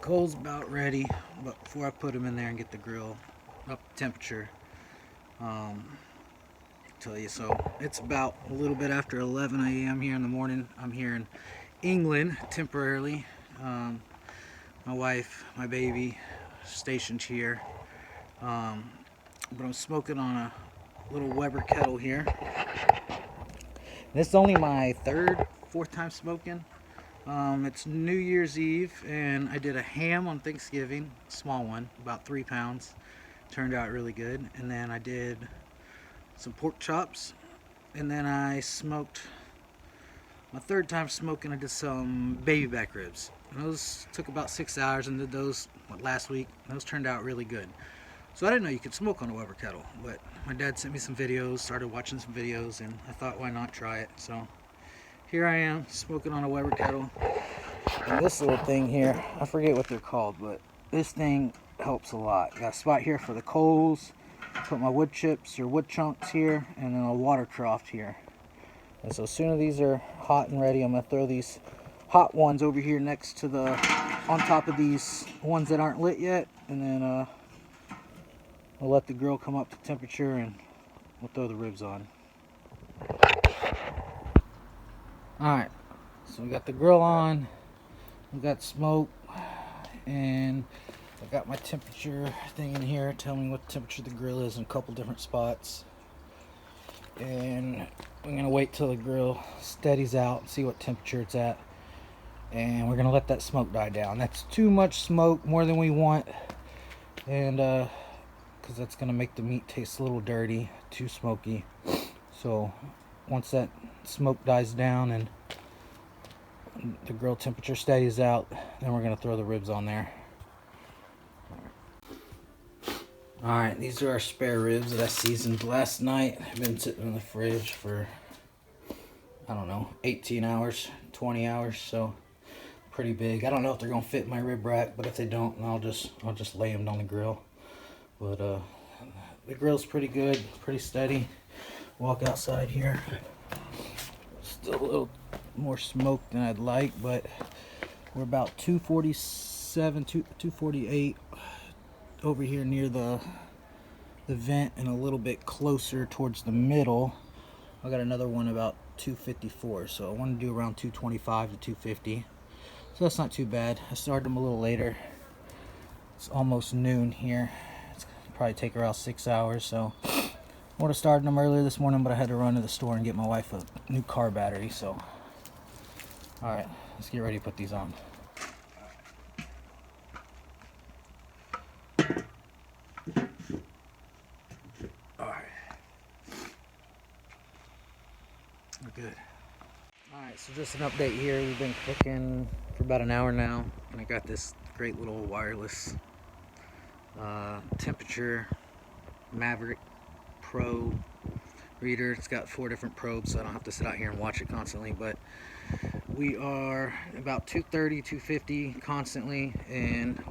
Coal's about ready, but before I put them in there and get the grill up to temperature, tell you, so it's about a little bit after 11 a.m. here in the morning. I'm here in England temporarily. My wife, my baby, stationed here. But I'm smoking on a little Weber kettle here. This is only my fourth time smoking. It's New Year's Eve, and I did a ham on Thanksgiving, small one, about 3 pounds. Turned out really good. And then I did some pork chops, and then I smoked my third time smoking. I did some baby back ribs. And those took about 6 hours, and did those last week. Those turned out really good. So I didn't know you could smoke on a Weber kettle, but my dad sent me some videos, started watching some videos, and I thought, why not try it? So here I am, smoking on a Weber kettle. And this little thing here, I forget what they're called, but this thing helps a lot. Got a spot here for the coals, put my wood chips or wood chunks here, and then a water trough here. And so as soon as these are hot and ready, I'm going to throw these hot ones over here next to on top of these ones that aren't lit yet, and then we'll let the grill come up to temperature, and we'll throw the ribs on. Alright, so we got the grill on, we got smoke, and I got my temperature thing in here telling me what temperature the grill is in a couple different spots. And I'm going to wait till the grill steadies out and see what temperature it's at. And we're going to let that smoke die down. That's too much smoke, more than we want. And because that's going to make the meat taste a little dirty, too smoky. So once that smoke dies down and the grill temperature steadies out, then we're going to throw the ribs on there. Alright, these are our spare ribs that I seasoned last night. They've been sitting in the fridge for, I don't know, 18 hours, 20 hours, so pretty big. I don't know if they're going to fit in my rib rack, but if they don't, I'll just lay them on the grill. But the grill's pretty good, pretty steady. Walk outside here. Still a little more smoke than I'd like, but we're about 247, 248 over here near the vent, and a little bit closer towards the middle. I got another one about 254, so I want to do around 225 to 250. So that's not too bad. I started them a little later. It's almost noon here. It's probably take around 6 hours, so I would have started them earlier this morning, but I had to run to the store and get my wife a new car battery. So alright, let's get ready to put these on. Alright, we're good. Alright, so just an update here. We've been cooking for about an hour now, and I got this great little wireless temperature Maverick Pro reader. It's got 4 different probes, so I don't have to sit out here and watch it constantly, but we are about 230, 250 constantly, and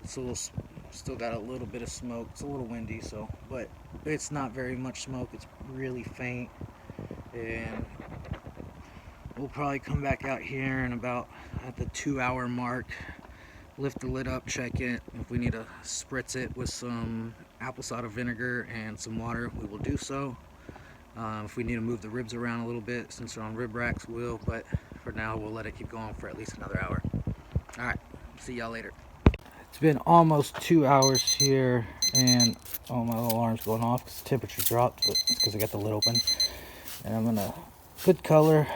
it's still got a little bit of smoke. It's a little windy, so, but it's not very much smoke. It's really faint, and we'll probably come back out here in about at the 2-hour mark, lift the lid up, check it. If we need to spritz it with some apple cider vinegar and some water, we will do so. If we need to move the ribs around a little bit, since they're on rib racks, we'll, but for now we'll let it keep going for at least another hour. Alright, see y'all later. It's been almost 2 hours here, and oh, my alarm's going off because the temperature dropped, but it's because I got the lid open. And I'm gonna, good color,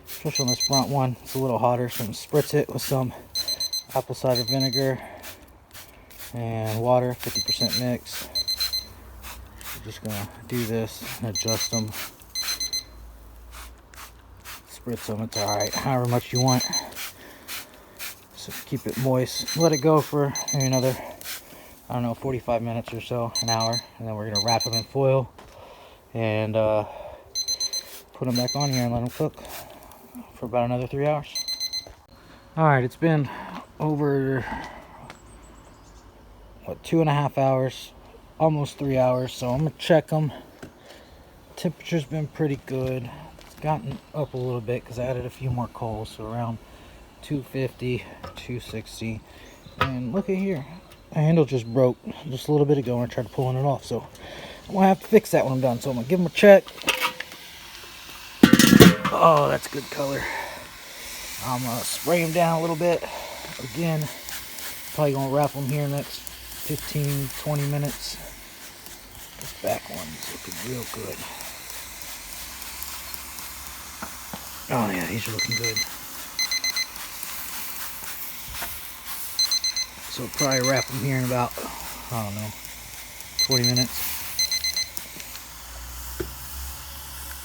especially on this front one. It's a little hotter, so I'm gonna spritz it with some apple cider vinegar and water, 50% mix. I'm just gonna do this and adjust them, spritz them. It's alright, however much you want. So keep it moist, let it go for maybe another, I don't know, 45 minutes or so, an hour, and then we're gonna wrap them in foil and put them back on here and let them cook for about another 3 hours. Alright, it's been over, what, 2.5 hours, almost 3 hours, so I'm gonna check them. Temperature's been pretty good. It's gotten up a little bit because I added a few more coals, so around 250, 260, and look at here. The handle just broke just a little bit ago when I tried pulling it off, so I'm gonna have to fix that when I'm done. So I'm gonna give them a check. Oh, that's good color. I'm gonna spray them down a little bit. Again, probably gonna wrap them here in the next 15, 20 minutes. This back one's looking real good. Oh yeah, these are looking good. So probably wrap them here in about, I don't know, 20 minutes.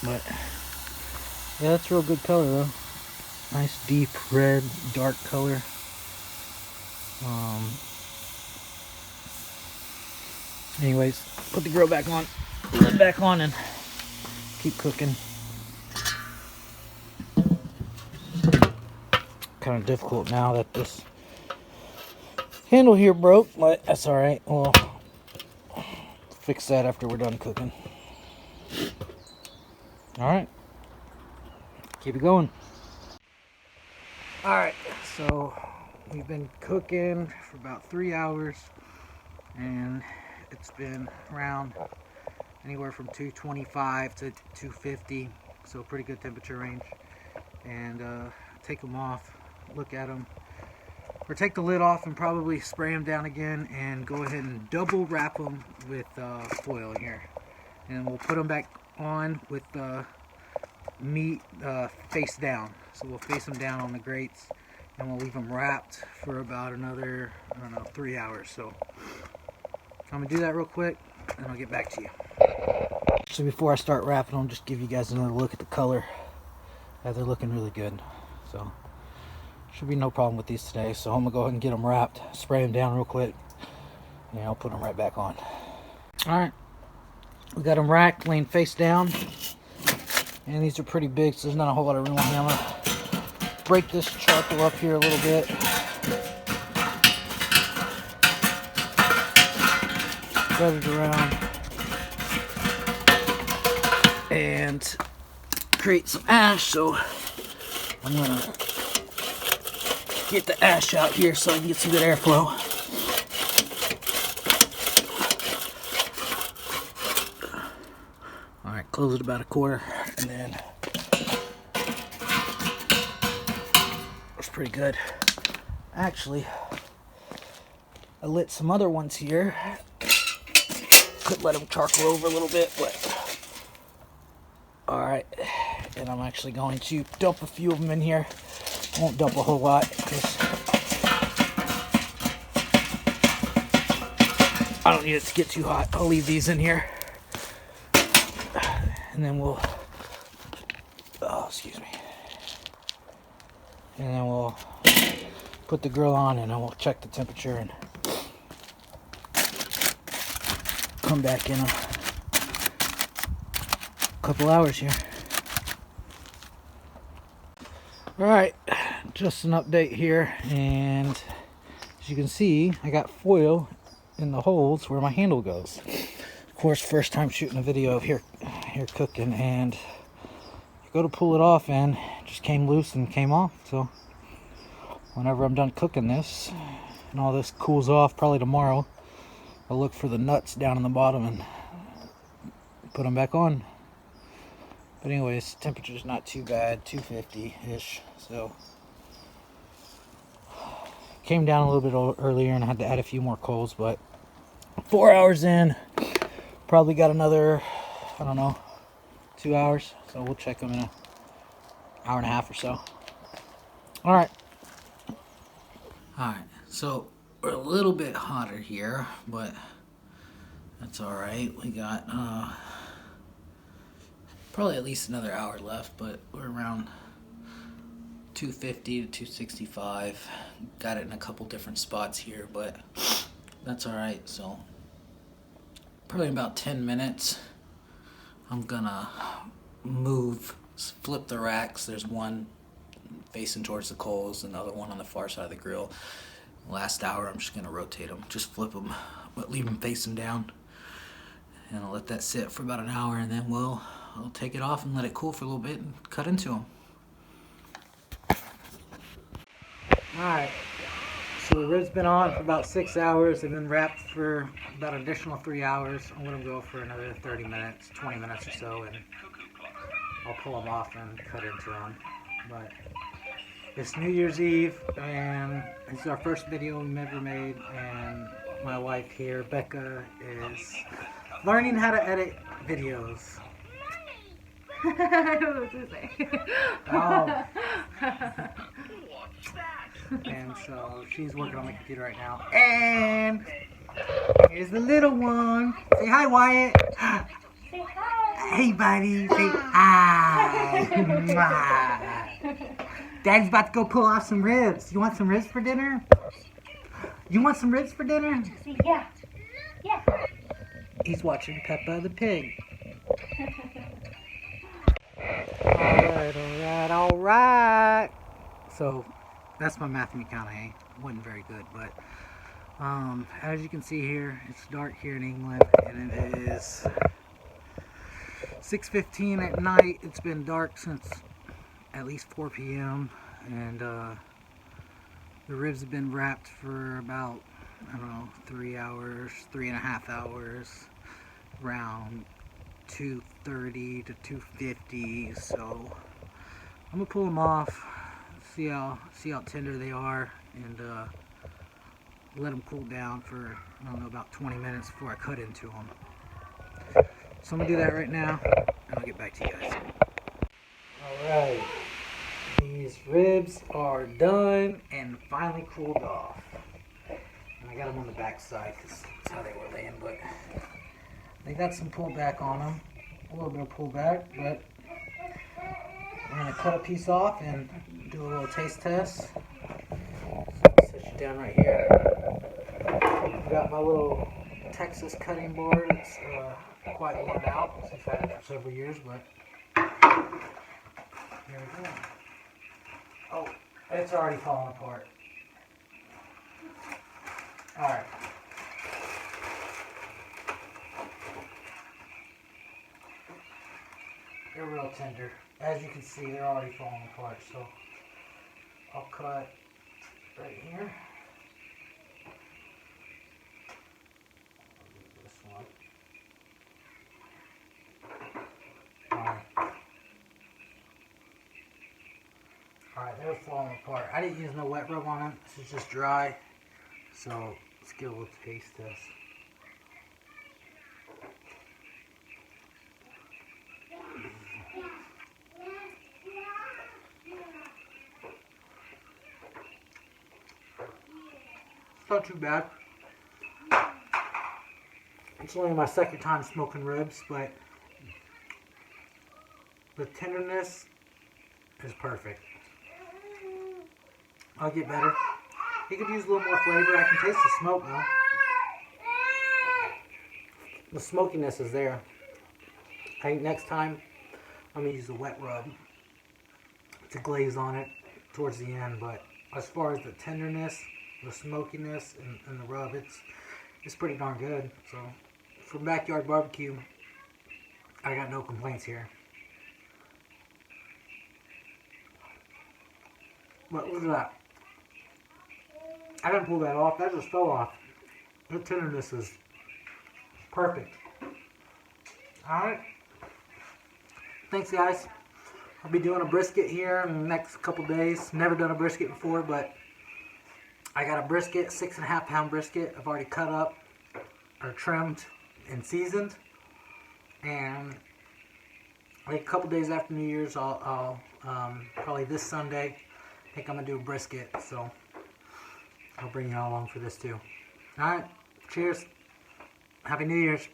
But yeah, that's real good color though. Nice deep red, dark color. Anyways, put the grill back on, lid back on, and keep cooking. Kind of difficult now that this handle here broke, but that's alright. We'll fix that after we're done cooking. Alright, keep it going. Alright, so we've been cooking for about 3 hours, and it's been around anywhere from 225 to 250, so pretty good temperature range. And take them off, look at them, or take the lid off and probably spray them down again, and go ahead and double wrap them with foil here, and we'll put them back on with meat face down. So we'll face them down on the grates, and we'll leave them wrapped for about another, I don't know, 3 hours. So I'm gonna do that real quick, and I'll get back to you. So before I start wrapping them, just give you guys another look at the color. Yeah, they're looking really good. So should be no problem with these today. So I'm gonna go ahead and get them wrapped, spray them down real quick, and I'll put them right back on. All right, we got them racked, laying face down, and these are pretty big, so there's not a whole lot of room on here. I'm gonna break this charcoal up here a little bit. Spread it around and create some ash. So I'm gonna get the ash out here so I can get some good airflow. All right, close it about a quarter, and then it's pretty good. Actually, I lit some other ones here. Could let them charcoal over a little bit, but all right. And I'm actually going to dump a few of them in here. Won't dump a whole lot because I don't need it to get too hot. I'll leave these in here, and then we'll, oh, excuse me, and then we'll put the grill on, and then we'll check the temperature and come back in a couple hours here. Alright, just an update here, and as you can see, I got foil in the holes where my handle goes. Of course, first time shooting a video of here cooking, and I go to pull it off and it just came loose and came off. So whenever I'm done cooking this and all this cools off, probably tomorrow, I'll look for the nuts down in the bottom and put them back on. But anyways, temperature's not too bad, 250-ish. So came down a little bit earlier and I had to add a few more coals, but 4 hours in, probably got another, I don't know, 2 hours. So we'll check them in an hour and a half or so. All right. So we're a little bit hotter here, but that's all right. We got probably at least another hour left, but we're around 250 to 265. Got it in a couple different spots here, but that's all right. So probably in about 10 minutes, I'm gonna flip the racks. There's one facing towards the coals, another one on the far side of the grill. Last hour, I'm just gonna rotate them, just flip them, but leave them facing down, and I'll let that sit for about an hour, and then I'll take it off and let it cool for a little bit and cut into them. Alright, so the rib's been on for about 6 hours. They've been wrapped for about an additional 3 hours. I'm going to go for another 30 minutes, 20 minutes or so, and I'll pull them off and cut into them. But it's New Year's Eve, and it's our first video we've ever made, and my wife here, Becca, is learning how to edit videos. I don't know what to say. Oh. And so she's working on the computer right now. And here's the little one. Say hi, Wyatt. Say hi. Hey, buddy. Say hi. Daddy's about to go pull off some ribs. You want some ribs for dinner? You want some ribs for dinner? Say yeah. Yeah. He's watching Peppa the Pig. Alright. So, that's my Matthew McConaughey. Wasn't very good, but as you can see here, it's dark here in England, and it is 6:15 at night. It's been dark since at least 4 p.m. and the ribs have been wrapped for about, I don't know, 3 hours, 3.5 hours, around 2:30 to 2:50. So I'm gonna pull them off, see how tender they are, and let them cool down for, I don't know, about 20 minutes before I cut into them. So I'm gonna do that right now, and I'll get back to you guys. Alright, these ribs are done and finally cooled off. And I got them on the back side because that's how they were laying, but they got some pullback on them. A little bit of pullback, but we're going to cut a piece off and do a little taste test. So set you down right here. I've got my little Texas cutting board. It's quite worn out since I've had it for several years, but here we go. Oh, it's already falling apart. Alright. They're real tender. As you can see, they're already falling apart, so I'll cut right here. This one. Alright, they're falling apart. I didn't use no wet rub on them. This is just dry. So let's get a little taste test. It's not too bad. It's only my second time smoking ribs, but the tenderness is perfect. I'll get better. You could use a little more flavor. I can taste the smoke now. The smokiness is there. I think next time I'm going to use a wet rub to glaze on it towards the end, but as far as the tenderness, the smokiness, and the rub, it's pretty darn good. So for backyard barbecue, I got no complaints here. But look at that. I didn't pull that off. That just fell off. The tenderness is perfect. Alright. Thanks, guys. I'll be doing a brisket here in the next couple days. Never done a brisket before, but I got a brisket, 6.5 pound brisket. I've already cut up or trimmed and seasoned. And like a couple days after New Year's, I'll probably this Sunday, I think I'm going to do a brisket. So I'll bring you all along for this too. Alright, cheers. Happy New Year's.